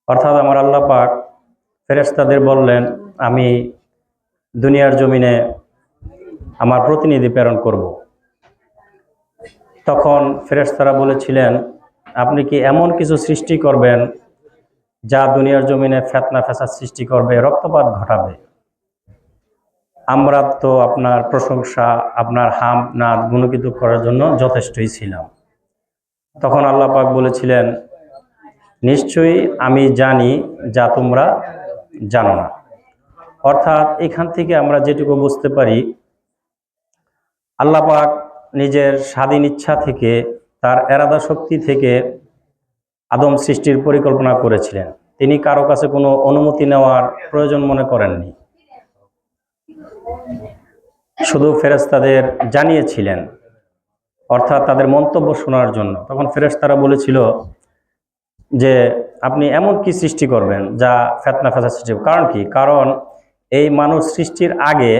অর্থাৎ আমার আল্লাহ পাক ফেরেশতাদের বললেন, আমি দুনিয়ার জমিনে আমার প্রতিনিধি প্রেরণ করব। তখন ফেরেশতারা বলেছিলেন, আপনি কি এমন কিছু সৃষ্টি করবেন যা দুনিয়ার জমিনে ফিতনা ফাসাদ সৃষ্টি করবে, রক্তপাত ঘটাবে? আমরা তো আপনার প্রশংসা, আপনার হামদ গুণগান করার জন্য যথেষ্টই ছিলাম। তখন আল্লাহ পাক বলেছিলেন, নিশ্চয়ই আমি জানি যা তোমরা জানো না। অর্থাৎ এখান থেকে আমরা যেটুকু বুঝতে পারি, আল্লাহ পাক নিজের স্বাধীন ইচ্ছা থেকে, তার এরাদা শক্তি থেকে আদম সৃষ্টির পরিকল্পনা করেছিলেন। তিনি কারো কাছে কোনো অনুমতি নেওয়ার প্রয়োজন মনে করেননি, শুধু ফেরেশতাদের জানিয়েছিলেন, অর্থাৎ তাদের মন্তব্য শোনার জন্য। তখন ফেরেশতারা বলেছিল যে আপনি এমন কি সৃষ্টি করবেন যা ফিতনা ফাসাদ সৃষ্টি করবে। কারণ কি? কারণ এই মানুষ সৃষ্টির আগে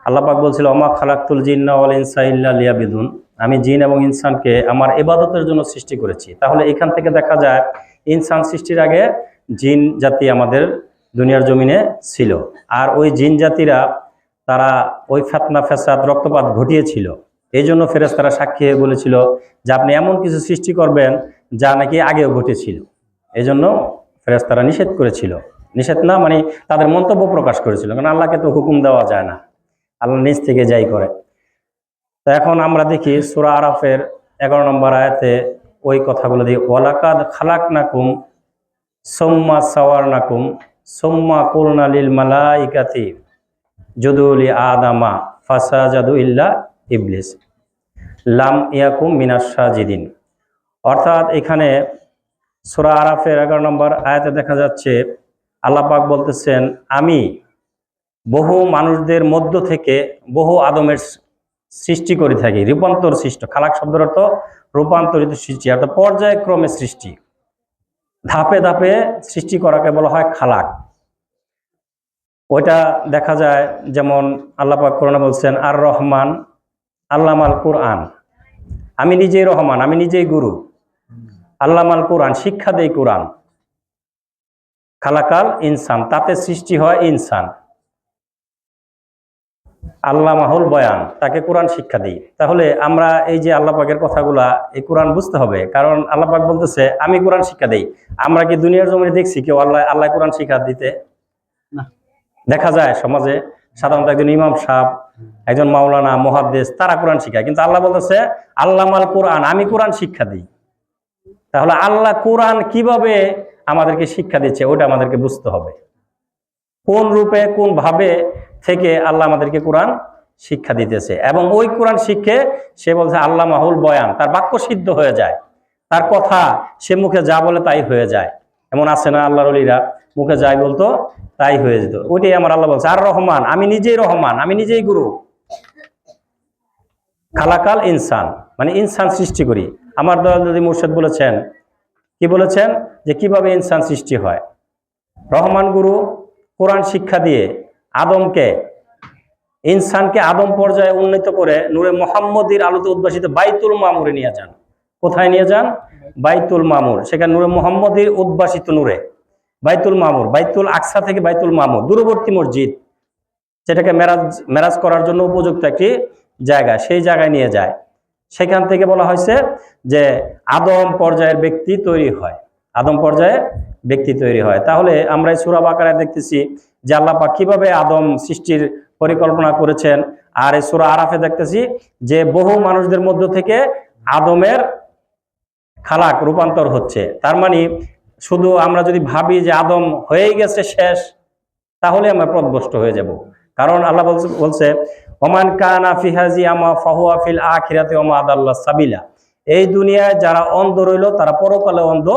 আল্লাহ পাক বলছিল, ওমা খালাকতুল জিন্না ওয়াল ইনসা ইল্লা লিয়াবুদুন, আমি জিন এবং ইনসানকে আমার ইবাদতের জন্য সৃষ্টি করেছি। তাহলে এখান থেকে দেখা যায় ইনসান সৃষ্টির আগে জিন জাতি আমাদের দুনিয়ার জমিনে ছিল, আর ওই জিন জাতিরা তারা ওই ফিতনা ফাসাদ রক্তপাত ঘটিয়েছিল। এই জন্য ফেরেশতারা সাক্ষী হয়ে বলেছিল যে আপনি এমন কিছু সৃষ্টি করবেন যা নাকি আগেও ঘটেছিল। এই জন্য ফেরেশতারা নিষেধ করেছিল, নিষেধ না মানে তাদের মন্তব্য প্রকাশ করেছিল, কারণ আল্লাহকে তো হুকুম দেওয়া যায় না, আল্লাহ নিজ থেকে যাই করে। তো এখন আমরা দেখি সূরা আরাফের 11 নম্বর আয়াতে ওই কথাগুলো দিয়ে, ওয়ালাকাদ খালাকনাকুম সুম্মা সাওয়ারনাকুম সুম্মা কুলনা লিল মালাইকাতি জুদু লি আদামা ফাসাজাদু ইল্লা ইবলিস লাম ইয়াকুম মিনাশ সাজিদিন। অর্থাৎ এখানে সূরা আরাফের 11 নম্বর আয়াতে দেখা যাচ্ছে আল্লাহ পাক বলতেছেন, আমি বহু মানুষদের মধ্য থেকে বহু আদমের সৃষ্টি করে থাকি। রূপান্তর সৃষ্ট, খালাক শব্দের অর্থ রূপান্তরিত সৃষ্টি, অর্থাৎ পর্যায়ক্রমে সৃষ্টি, ধাপে ধাপে সৃষ্টি করাকে বলা হয় খালাক। ওইটা দেখা যায় যেমন আল্লাহ পাক কোরআনে বলছেন, আর রহমান আল্লামাল কুরআন, আমি নিজেই রহমান, আমি নিজেই গুরু। আল্লামাল কুরআন, শিক্ষা দেই কোরআন। খালাকাল ইনসান, তাতে সৃষ্টি হয় ইনসান। আল্লামাহুল বয়ান, তাকে কোরআন শিক্ষা দিই। তাহলে আমরা এই যে আল্লাহ পাকের কথাগুলা, এই কোরআন বুঝতে হবে, কারণ আল্লাহ পাক বলতেছে আমি কোরআন শিক্ষা দেই। আমরা কি দুনিয়ার জমিনে দেখছি কেউ আল্লাহ কোরআন শিক্ষা দিতে? না। দেখা যায় সমাজে সাধারণত একজন ইমাম সাহেব, একজন মাওলানা, মুহাদ্দিস, তারা কোরআন শিখায়, কিন্তু আল্লাহ বলতেছে আল্লামাল কোরআন, আমি কোরআন শিক্ষা দিই। তাহলে আল্লাহ কোরআন কিভাবে আমাদেরকে শিক্ষা দিচ্ছে ওটা আমাদেরকে বুঝতে হবে, কোন রূপে কোন ভাবে থেকে আল্লাহ আমাদেরকে কোরআন শিক্ষা দিতেছে। এবং ওই কোরআন শিক্ষে সে বলছে আল্লাহ মাহুল বয়ান, তার বাক্য সিদ্ধ হয়ে যায়, তার কথা সে মুখে যা বলে তাই হয়ে যায়। এমন আছে না আল্লাহর ওলিরা মুখে যাই বলতো তাই হয়ে যেত। ওইটাই আমার আল্লাহ বলছে, আর রহমান, আমি নিজেই রহমান, আমি নিজেই গুরু। খালাকাল ইনসান, মানে ইনসান সৃষ্টি করি। আমার দয়াল নবী মুর্শিদ বলেছেন, কি বলেছেন, যে কিভাবে ইনসান সৃষ্টি হয়। রহমান গুরু কোরআন শিক্ষা দিয়ে আদমকে, ইনসানকে আদম পর্যায়ে উন্নীত করে নূরে মুহাম্মদীর আলোতে উদ্ভাসিত বাইতুল মামুরে নিয়ে যান। কোথায় নিয়ে যান? বাইতুল মামুর। সেখানে নূরে মুহাম্মদীর উদ্ভাসিত নূরে বাইতুল মামুর, বাইতুল আকসা থেকে বাইতুল মামুর, দূরবর্তী মসজিদ, যেটাকে মেরাজ করার জন্য উপযুক্ত একটি জায়গা, সেই জায়গায় নিয়ে যায়। সেখান থেকে বলা হয়েছে যে আদম পর্যায়ের ব্যক্তি তৈরি হয়, আদম পর্যায়ে ব্যক্তি তৈরি হয়। তাহলে আমরা এই সূরা বাকারায় দেখতেছি যে আল্লাহ পাক কিভাবে আদম সৃষ্টির পরিকল্পনা করেছেন, আর এই সূরা আরাফে দেখতেছি যে বহু মানুষদের মধ্য থেকে আদমের খালাক রূপান্তর হচ্ছে। তার মানে শুধু আমরা যদি ভাবি যে আদম হয়েই গেছে শেষ, তাহলে আমরা পথভ্রষ্ট হয়ে যাব। কারণ আল্লাহ বলছে ওমান কানা ফি হাজি আমা ফাহুয়া ফিল আখিরাতি ওমা আদাল্লাহ সাবিলা, এই দুনিয়ায় যারা অন্ধ রইল তারা পরকালে অন্ধ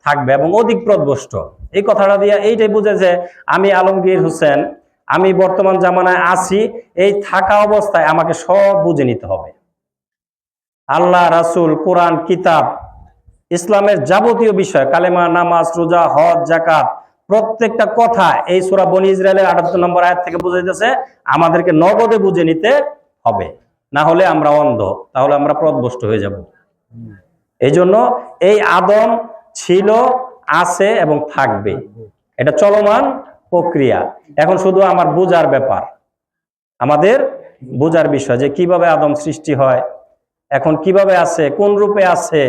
থাকবে এবং অধিক পথভ্রষ্ট। এই কথাটা দিয়ে এইটাই বুঝে যে আমি আলমগীর হোসেন, আমি বর্তমান জামানায় আছি, এই থাকা অবস্থায় আমাকে সব বুঝে নিতে হবে। আল্লাহ, রাসূল, কোরআন, কিতাব, ইসলামের যাবতীয় বিষয়, কালেমা, নামাজ, রোজা, হজ, যাকাত, প্রত্যেকটা কথা এই সূরা বনী ইসরাইলের ৭৮ নম্বর আয়াত থেকে বোঝা যাচ্ছে আমাদেরকে নগদে বুঝে নিতে হবে, না হলে আমরা অন্ধ, তাহলে আমরা পথভ্রষ্ট হয়ে যাব। এই জন্য এই আদম ছিল, আছে এবং থাকবে, এটা চলমান প্রক্রিয়া। এখন শুধু আমার বোঝার ব্যাপার, আমাদের বোঝার বিষয় যে কিভাবে আদম সৃষ্টি হয়, এখন কিভাবে আছে, কোন রূপে আছে,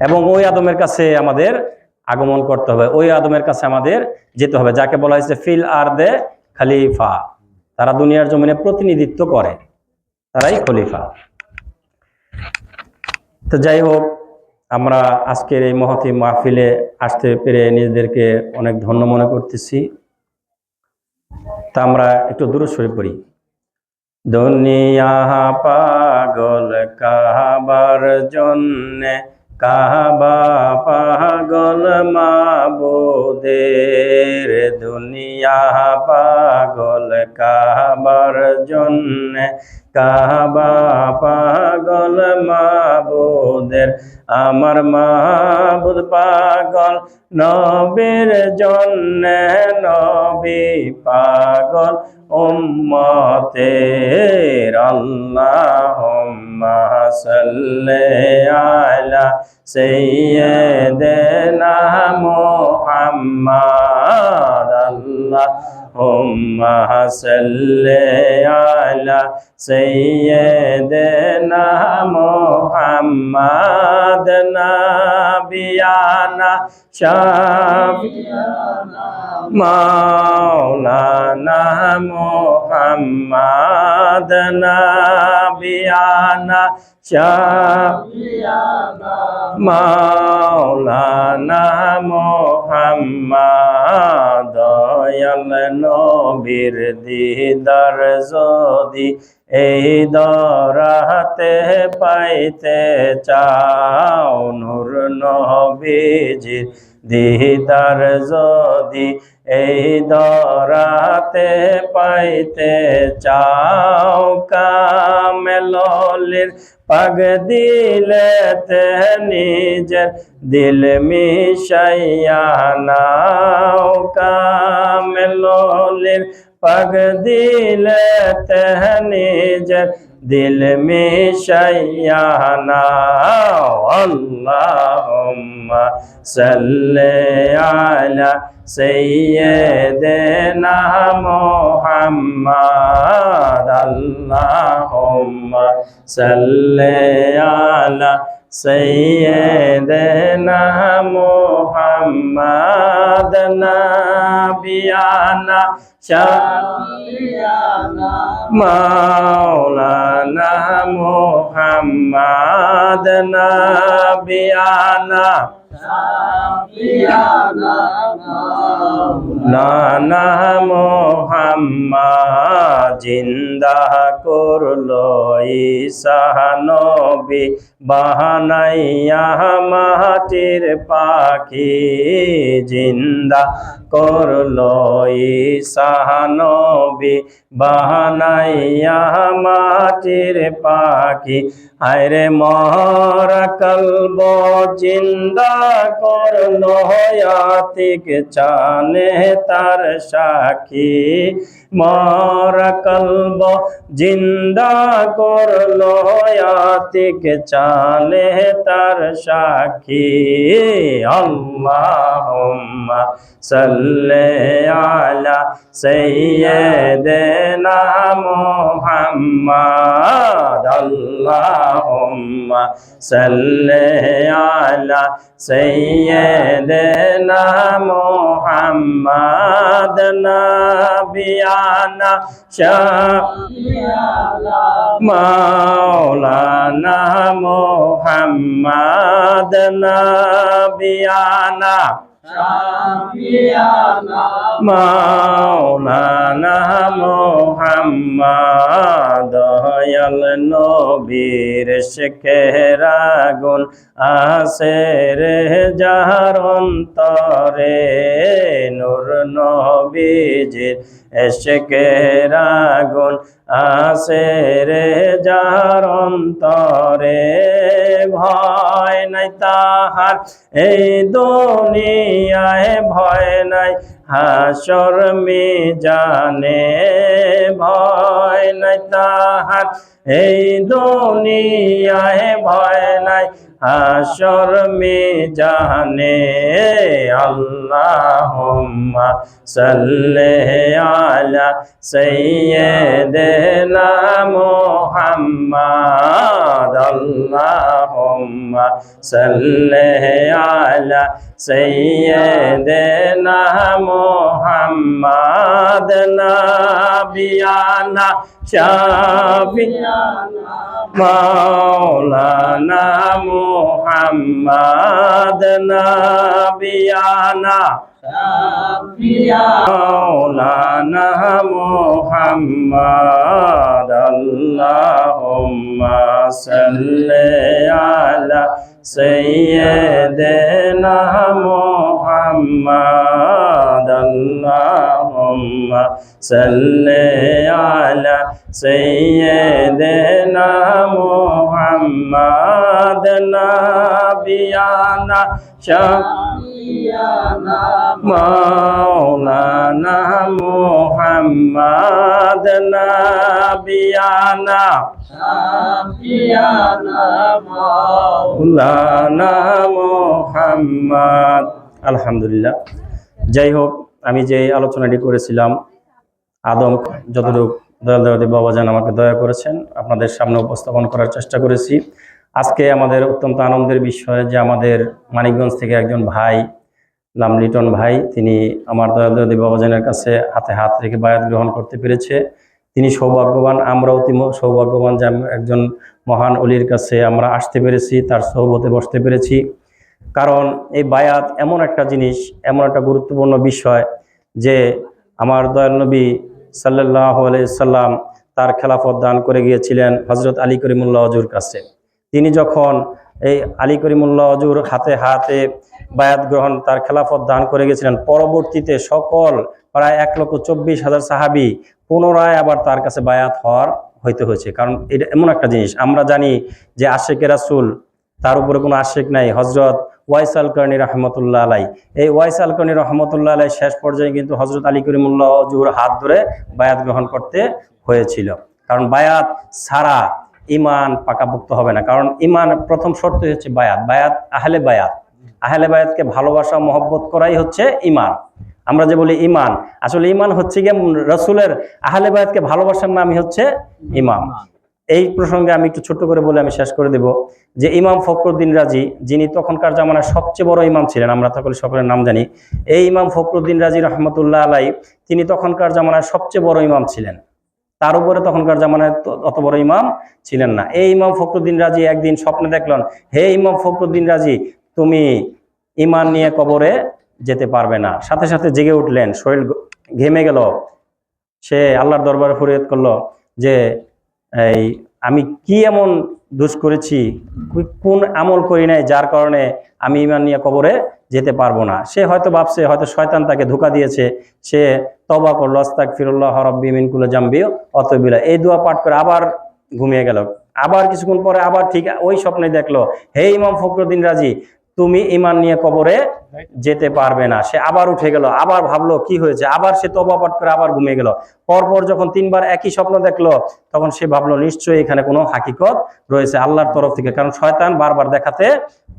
এবং ওই আদমের কাছে আমাদের আগমন করতে হবে, ওই আদমের কাছে আমাদের যেতে হবে, যাকে বলা হয়েছে ফিল আরদে খলিফা। তারা দুনিয়ার জমিনে প্রতিনিধিত্ব করে, তারাই খলিফা। তো যাই হোক, আমরা আজকের এই মহতি মাহফিলে আসতে পেরে নিজেদেরকে অনেক ধন্য মনে করতেছি। তা আমরা একটু দূর শরীফ পড়ি। দুনিয়া পাগল কাবার জন্যে, কাবা পাগল মাবুদের। দুনিয়া পাগল কাবার জন্যে, কাবা পাগল মাবুদের। আমার মাবুদ পাগল নবীর জন্যে, নবী পাগল উম্মতের। আল্লাহুম্মা সাল্লি আলা সাইয়্যিদিনা মুহাম্মাদ। আল্লাহুম্মা সাল্লি আলা সাইয়্যিদিনা মুহাম্মাদ। নাবিয়ানা শাফিয়ানা মাওলানা মুহাম্মাদ। নাবিয়ানা শাফিয়ানা মাওলানা মুহাম্মাদ। দয়াল নবীর দিদার যদি এই দরাতে পাইতে চাও, নূর নবীজির দিদার যদি এই দরাতে পাইতে চাও, কামেলির পাগ দিলেতে নিজের দিল মিশাইয়া নাও। কামেলির পাগ দিলেতে নিজের দিল মিশাইয়া নাও। আল্লাহুম্মা সাল্লি আলা সাইয়্যিদিনা মুহাম্মাদ। আল্লাহুম্মা সাল্লি আলা সাইয়্যিদিনা মুহাম্মাদ। নাবিয়ানা শাফিয়ানা মাওলানা মুহাম্মাদ। নাবিয়ানা শাফিয়ানা মাওলানা মুহাম্মাদ। জিন্দা করলো ঈসা নবী বানাইয়া মাটির পাখি। জিন্দা করলো ঈসা নবী বানাইয়া মাটির পাখি। হায়রে মরা কলব জিন্দা করলো আতিক চানে তার সাক্ষী। মরা কলব জিন্দা করলো আতিক চানে তার সাক্ষী। আল্লাহুম্মা সাল্লি আলা সাইয়্যিদিনা মুহাম্মাদ। আল্লাহুম্মা সাল্লি আলা সাইয়্যিদিনা মুহাম্মাদ। নাবিয়ানা শাফিয়ানা মাওলানা মুহাম্মাদ। নাবিয়ানা শাফিয়ানা মাওলানা মুহাম্মাদ। দয়াল নবীর শেখের আগুন আছে রে যার অন্তরে, নূর নবীজির এশেকের আগুন আছে রে যার অন্তরে। ভয় নাই তাহার এই দুনিয়ায়, ভয় নাই হাসর মিজানে। ভয় নাই তাহার এই দুনিয়ায়, ভয় নাই হাশর মিজানে আল্লাহুম্মা সাল্লি আলা সাইয়্যিদিনা মুহাম্মাদ আল্লাহুম্মা সাল্লি আলা সাইয়্যিদিনা মুহাম্মাদ নাবিয়ানা শাফিয়ানা মাওলানা মুহাম্মাদ নাবিয়ানা মাওলানা মুহাম্মাদ আল্লাহুম্মা সাল্লি আলা সাইয়্যিদিনা মুহাম্মাদ আল্লাহুম্মা সাল্লি আলা সাইয়্যিদিনা মুহাম্মাদ নাবিয়ানা শাফিয়ানা মাওলানা মুহাম্মাদ নাবিয়ানা শাফিয়ানা মাওলানা মুহাম্মাদ। আলহামদুলিল্লাহ। যাই হোক, আমি যে আলোচনাটি করেছিলাম আদম যতটুকু দয়াল বাবাজান আমাকে দয়া করেছেন আপনাদের সামনে উপস্থাপন করার চেষ্টা করেছি। আজকে আমাদের অত্যন্ত আনন্দের বিষয় যে আমাদের মানিকগঞ্জ থেকে একজন ভাই নাম লিটন ভাই, তিনি আমার দয়াল বাবাজানের কাছে হাতে হাত রেখে বায়াত গ্রহণ করতে পেরেছে। তিনি সৌভাগ্যবান, আমরা অতি সৌভাগ্যবান যে একজন মহান অলির কাছে আমরা আসতে পেরেছি, তার সোহবতে বসতে পেরেছি। কারণ এই বায়াত এমন একটা জিনিস, এমন একটা গুরুত্বপূর্ণ বিষয় যে আমার দয়াল নবী সাল্লাল্লাহু আলাইহি সাল্লাম তার খেলাফত দান করে গিয়েছিলেন হযরত আলী করিমুল্লাহ অজুর কাছে। তিনি যখন এই আলী করিমুল্লাহ অজুর হাতে হাতে বায়াত গ্রহণ, তার খেলাফত দান করে গেছিলেন, পরবর্তীতে সকল প্রায় 1,24,000 সাহাবী পুনরায় আবার তার কাছে বায়াত হইতে হয়েছে। কারণ এটা এমন একটা জিনিস, আমরা জানি যে আশেকে রাসূল, তার উপরে কোনো আশেক নাই, হযরত ওয়াইস আল কারনী রহমতুল্লাহ আলাই। এই ওয়াইস আল কারনী রহমতুল্লাহ আলাই শেষ পর্যায়ে কিন্তু হযরত আলী করিমুল্লাহ অজুর হাত ধরে বায়াত গ্রহণ করতে হয়েছিল। কারণ বায়াত ছাড়া ইমান পাকাপোক্ত হবে না। কারণ ইমান প্রথম শর্ত হচ্ছে বায়াত। বায়াত আহলে বায়াত, আহলে বায়াতকে ভালোবাসা মহব্বত করাই হচ্ছে ইমান। আমরা যে বলি ইমান, আসলে ইমান হচ্ছে গিয়ে রাসূলের আহলে বায়াতকে ভালোবাসার নামই হচ্ছে ইমান। এই প্রসঙ্গে আমি একটু ছোট্ট করে বলে আমি শেষ করে দেব যে ইমাম ফখরুদ্দীন রাজি, যিনি তখনকার জামানায় সবচেয়ে বড় ইমাম ছিলেন, আমরা সকলের নাম জানি। এই ইমাম ফখরুদ্দীন রাজি রহমতুল্লাহ আলাই, তিনি তখনকার জামানায় সবচেয়ে বড় ইমাম ছিলেন। তার উপরে তখনকার জামানায় অত বড় ইমাম ছিলেন না। এই ইমাম ফখরুদ্দীন রাজি একদিন স্বপ্নে দেখলেন, হে ইমাম ফখরুদ্দীন রাজি, তুমি ইমান নিয়ে কবরে যেতে পারবে না। সাথে সাথে জেগে উঠলেন, শরীর ঘেমে গেল। সে আল্লাহর দরবারে ফরিয়াদ করলো যে এই আমি কি এমন দোষ করেছি, কোন আমল করি নাই যার কারণে আমি ইমান নিয়ে কবরে যেতে পারবো না। সে হয়তো ভাবছে হয়তো শয়তান তাকে ধোঁকা দিয়েছে, সে তওবা করলো, আস্তাগফিরুল্লাহ রাব্বি মিন কুল্লি জামবি অতবিলা, এই দোয়া পাঠ করে আবার ঘুমিয়ে গেল। আবার কিছুক্ষণ পরে আবার ঠিক ওই স্বপ্নে দেখলো, হে ইমাম ফখরুদ্দীন রাজি, তুমি ইমান নিয়ে কবরে যেতে পারবে না। সে আবার উঠে গেল, আবার ভাবলো কি হয়েছে, আবার সে তওবা পাঠ করে আবার ঘুমিয়ে গেল। পরপর যখন 3বার একই স্বপ্ন দেখলো, তখন সে ভাবলো নিশ্চয়ই এখানে কোনো হাকিকত রয়েছে আল্লাহর তরফ থেকে, কারণ শয়তান বারবার দেখাতে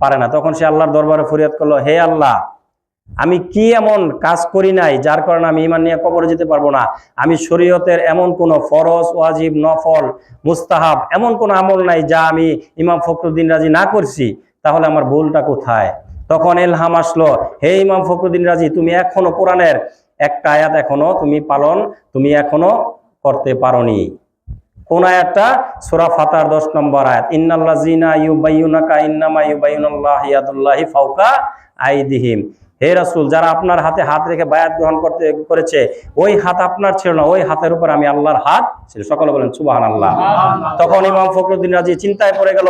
পারে না। তখন সে আল্লাহর দরবারে ফরিয়াদ করলো, হে আল্লাহ, আমি কি এমন কাজ করি নাই যার কারণে আমি ইমান নিয়ে কবরে যেতে পারবো না? আমি শরীয়তের এমন কোনো ফরজ, ওয়াজিব, নফল, মুস্তাহাব এমন কোনো আমল নাই যা আমি ইমাম ফখরুদ্দীন রাজি না করছি, তাহলে আমার ভুলটা কোথায়? তখন ইলহাম আসলো, হে ইমাম ফখরুদ্দীন রাজি, তুমি এখনো কোরআনের একটা আয়াত তুমি এখনো করতে পারোনি। কোন আয়াতটা? সূরা ফাতার 10 নম্বর আয়াত, ইন্নাল্লাযীনা ইউবাইয়ুনাকা ইন্নামা ইউবাইয়ুনাল্লাহু ইয়াদুল্লাহি ফাওকা আইদিহিম। হে রাসূল, যারা আপনার হাতে হাত রেখে বায়াত গ্রহণ করেছে, ওই হাত আপনার ছিল না, ওই হাতের উপর আমি আল্লাহর হাত ছিল। সকলে বলেন সুবহানাল্লাহ। তখন ইমাম ফখরুদ্দীন রাজি চিন্তায় পড়ে গেল,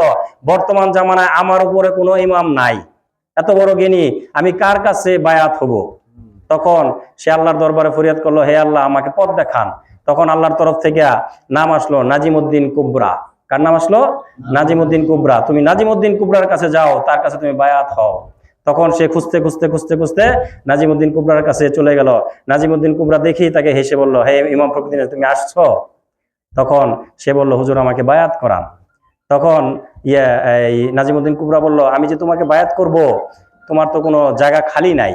বর্তমান জামানায় আমার উপরে কোনো ইমাম নাই, এত বড় জ্ঞানী, আমি কার কাছে বায়াত হব? তখন সে আল্লাহর দরবারে ফরিয়াদ করলো, হে আল্লাহ, আমাকে পথ দেখান। তখন আল্লাহর তরফ থেকে নাম আসলো নাজিমউদ্দিন কুবরা। কার নাম আসলো? নাজিমউদ্দিন কুবরা। তুমি নাজিমউদ্দিন কুবরার কাছে যাও, তার কাছে তুমি বায়াত হও। তখন সে খুঁজতে খুঁজতে খুঁজতে খুঁজতে নাজিমউদ্দিন কুবরার কাছে চলে গেল। নাজিমউদ্দিন কুবরা দেখি তাকে হেসে বলল, হে ইমাম ফখরুদ্দীন, তুমি আসছো? তখন সে বলল, হুজুর, আমাকে বায়াত করান। তখন এই নাজিমউদ্দিন কুবরা বলল, আমি যে তোমাকে বায়াত করব, তোমার তো কোনো জায়গা খালি নাই,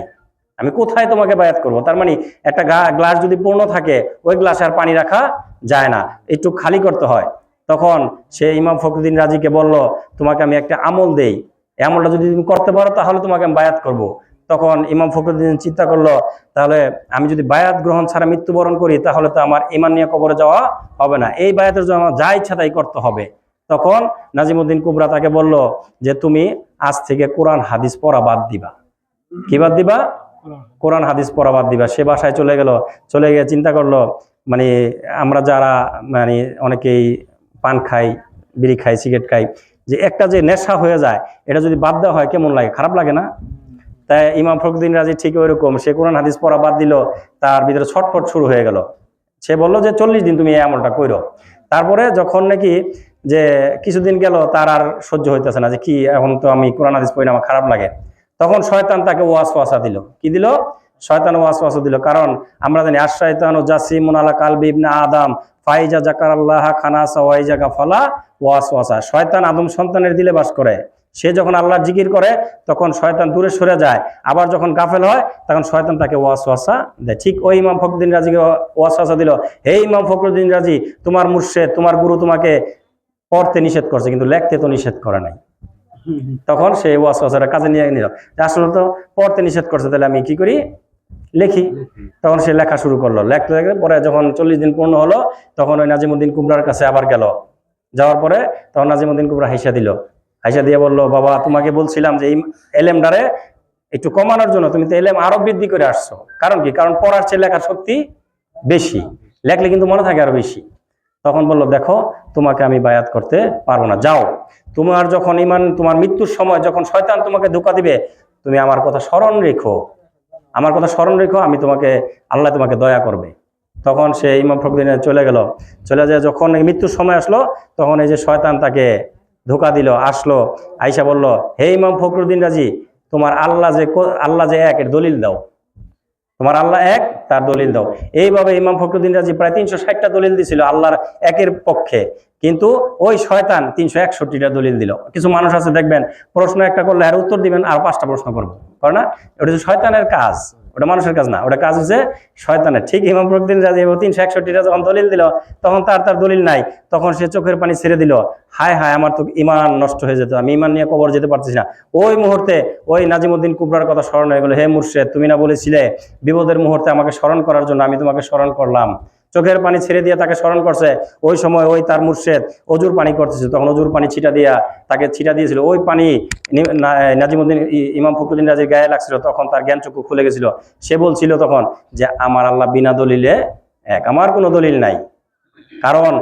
আমি কোথায় তোমাকে বায়াত করব? তার মানে একটা গ্লাস যদি পূর্ণ থাকে ওই গ্লাসে আর পানি রাখা যায় না, একটু খালি করতে হয়। তখন সে ইমাম ফখরুদ্দিন রাজিকে বলল, তোমাকে আমি একটা আমল দেই, এই আমলটা যদি তুমি করতে পারো তাহলে তোমাকে আমি বায়াত করব। তখন ইমাম ফখরুদ্দিন চিন্তা করলো, তাহলে আমি যদি বায়াত গ্রহণ ছাড়া মৃত্যুবরণ করি তাহলে তো আমার ইমান নিয়ে কবরে যাওয়া হবে না, এই বায়াতের জন্য আমার যা ইচ্ছা তাই করতে হবে। তখন নাজিমউদ্দিন কুবরা তাকে বলল যে তুমি আজ থেকে কোরআন হাদিস পড়া বাদ দিবা। কি বাদ দিবা? কোরআন হাদিস পড়া বাদ দিবা। সে বাসায় চলে গেল, চলে গিয়ে চিন্তা করলো, মানে আমরা যারা মানে অনেকেই পান খাই, বিড়ি খাই, সিগারেট খাই, যে একটা যে নেশা হয়ে যায় এটা যদি বাদ দেওয়া হয় কেমন লাগে, খারাপ লাগে না? তাই ইমাম ফখরুদ্দিন রাজি ঠিক ওইরকম, সে কোরআন হাদিস পড়া বাদ দিল, তার ভিতরে ছটফট শুরু হয়ে গেল। সে বললো যে 40 দিন তুমি এই আমলটা কইরো। তারপরে যখন নাকি যে কিছুদিন গেল, তার আর সহ্য হইতেছে না, যে কি এখন তো আমি কোরআন হাদিস পড়ি না, আমার খারাপ লাগে। তখন শয়তান তাকে ওয়াসওয়াসা দিল। কি দিল? শয়তান ওয়াসওয়াসা দিল। কারণ আমরা জানি আশ-শায়তানু জাসিমুন আলা কালবি ইবনে আদম ফাইজা যাকারাল্লাহ খানাসা ওয়াইজা গাফালা ওয়াসওয়াসা। শয়তান আদম সন্তানের দিলে বাস করে। সে যখন আল্লাহর জিকির করে তখন শয়তান দূরে সরে যায়, আবার যখন গাফেল হয় তখন শয়তান তাকে ওয়াসওয়াসা দেয়। ঠিক ওই ইমাম ফখরুদ্দিন রাজিকে ওয়াসওয়াসা দিল, হে ইমাম ফখরুদ্দিন রাজি, তোমার মুর্শিদ, তোমার গুরু তোমাকে পড়তে নিষেধ করছে কিন্তু লেখতে তো নিষেধ করে নাই। তখন সে ওয়াসওয়াসাটা কাজে নিয়ে নিল, আসলে তো পড়তে নিষেধ করছে, তাহলে আমি কি করি, লেখি। তখন সে লেখা শুরু করলো, লেখতে লেখতে পরে যখন 40 দিন পূর্ণ হলো তখন ওই নাজিমউদ্দিন কুবরার কাছে আবার গেল। যাওয়ার পরে তখন নাজিমউদ্দিন কুবরা হাইসা দিল, হাইসা দিয়ে বললো, বাবা তোমাকে বলছিলাম যে এই এলেমডারে একটু কমানোর জন্য, তুমি তো এলেম আরো বৃদ্ধি করে আসছো। কারণ কি? কারণ পড়ার চেয়ে লেখার শক্তি বেশি, লেখলে কিন্তু মনে থাকে আরো বেশি। তখন বলল, দেখো তোমাকে আমি বায়াত করতে পারবো না, যাও। তোমার যখন ইমান, তোমার মৃত্যুর সময় যখন শয়তান তোমাকে ধোঁকা দিবে, তুমি আমার কথা স্মরণ রেখো, আমার কথা স্মরণ রেখো, আমি তোমাকে, আল্লাহ তোমাকে দয়া করবে। তখন সে ইমাম ফখরুদ্দিন চলে গেল। চলে যায় যখন মৃত্যুর সময় আসলো তখন এই যে শয়তান তাকে ধোঁকা দিল, আসলো, আইসা বলল, হে ইমাম ফখরুদ্দিন রাজি, তোমার আল্লাহ যে এক এর দলিল দাও, তোমার আল্লাহ এক তার দলিল দাও। এইভাবে ইমাম ফখরুদ্দিন রাজি প্রায় 360টা দলিল দিছিল আল্লাহর একের পক্ষে, কিন্তু ওই শয়তান 361টা দলিল দিল। কিছু মানুষ আছে দেখবেন, প্রশ্ন একটা করলে আর উত্তর দিবেন আর 5টা প্রশ্ন করবো, করে না? ওটা হচ্ছে শয়তানের কাজ, ওটা মানুষের কাজ না, ওটা কাজ হচ্ছে শয়তানের। ঠিক ইমাম ফখরুদ্দিন রাজি 361টা যখন দলিল দিল তখন তার দলিল নাই, তখন সে চোখের পানি ছেড়ে দিল, হায় হায় আমার তো ইমান নষ্ট হয়ে যেত, আমি ইমান নিয়ে কবর যেতে পারতেছি না। ওই মুহূর্তে ওই নাজিমউদ্দিন কুবরার কথা স্মরণ হয়ে গেল, হে মুর্শেদ, তুমি না বলেছিলে বিপদের মুহূর্তে আমাকে স্মরণ করার জন্য, আমি তোমাকে স্মরণ করলাম। চোখের পানি ছেড়ে দিয়ে তাকে স্মরণ করছে। ওই সময় ওই তার মুর্শেদ অজুর পানি করতেছিল, তখন অজুর পানি তাকে ছিটা দিয়েছিল। ওই পানি নাজিমউদ্দিন ইমাম ফখরুদ্দিন রাজির গায়ে লাগছিল, তখন তার জ্ঞান চক্ষু খুলে গেছিল। সে বলছিল তখন যে আমার আল্লাহ বিনা দলিলে এক, আমার কোনো দলিল নাই। কারণ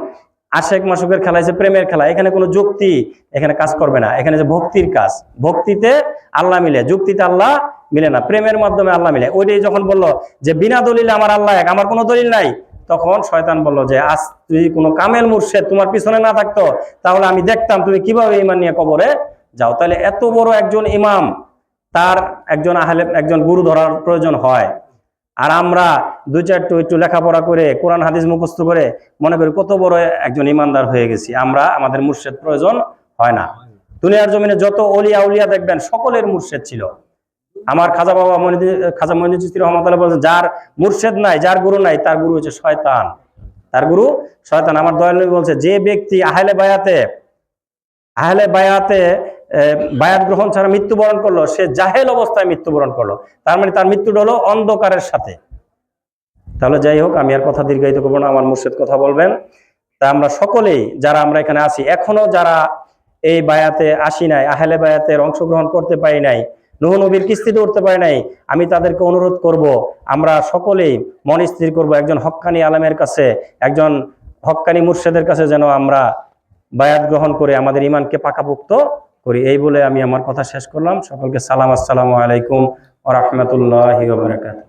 আশেক মাসুকের খেলা হচ্ছে প্রেমের খেলা, এখানে কোনো যুক্তি এখানে কাজ করবে না, এখানে যে ভক্তির কাজ, ভক্তিতে আল্লাহ মিলে, যুক্তিতে আল্লাহ মিলে না, প্রেমের মাধ্যমে আল্লাহ মিলে। ওইটাই যখন বললো যে বিনা দলিলে আমার আল্লাহ এক, আমার কোনো দলিল নাই, তখন শয়তান বলল যে আজ তুই কোনো কামেল মুর্শেদ তোমার পিছনে না থাকতো তাহলে আমি দেখতাম তুমি কিভাবে ইমান নিয়ে কবরে যাও। তাহলে এত বড় একজন ইমাম, তার একজন গুরু ধরার প্রয়োজন হয়। আর আমরা 2-4টা একটু লেখাপড়া করে কোরআন হাদিস মুখস্থ করে মনে করি কত বড় একজন ইমানদার হয়ে গেছি। আমাদের মুর্শেদ প্রয়োজন হয় না। দুনিয়ার জমিনে যত অলিয়া উলিয়া দেখবেন সকলের মুর্শেদ ছিল। আমার খাজা মঈনুদ্দিন চিশতি রহমাতুল্লাহ বলেছেন, যার মুর্শেদ নাই, যার গুরু নাই, তার গুরু হচ্ছে শয়তান, তার গুরু শয়তান। আমার দয়াল নবী বলছে, যে ব্যক্তি আহলে বায়াতে বায়াত গ্রহণ ছাড়া মৃত্যুবরণ করলো, সে জাহেল অবস্থায় মৃত্যুবরণ করলো। তার মানে তার মৃত্যুটা হলো অন্ধকারের সাথে। তাহলে যাই হোক, আমি আর কথা দীর্ঘায়িত করবো না, আমার মুর্শেদ কথা বলবেন। তা আমরা সকলেই যারা আমরা এখানে আছি, এখনো যারা এই বায়াতে আসি নাই, আহলে বায়াতের অংশগ্রহণ করতে পারি নাই, নূহ নবীর কিস্তিতে উঠতে পারি নাই, আমি তাদেরকে অনুরোধ করব, আমরা সকলেই মন স্থির করব, একজন হক্কানি আলেমের কাছে, একজন হক্কানি মুর্শেদের কাছে যেন আমরা বায়াত গ্রহণ করে আমাদের ইমানকে পাকাপোক্ত করি। এই বলে আমি আমার কথা শেষ করলাম। সকলকে সালাম, আসসালামু আলাইকুম ওয়া রাহমাতুল্লাহি ওয়া বারাকাতুহু।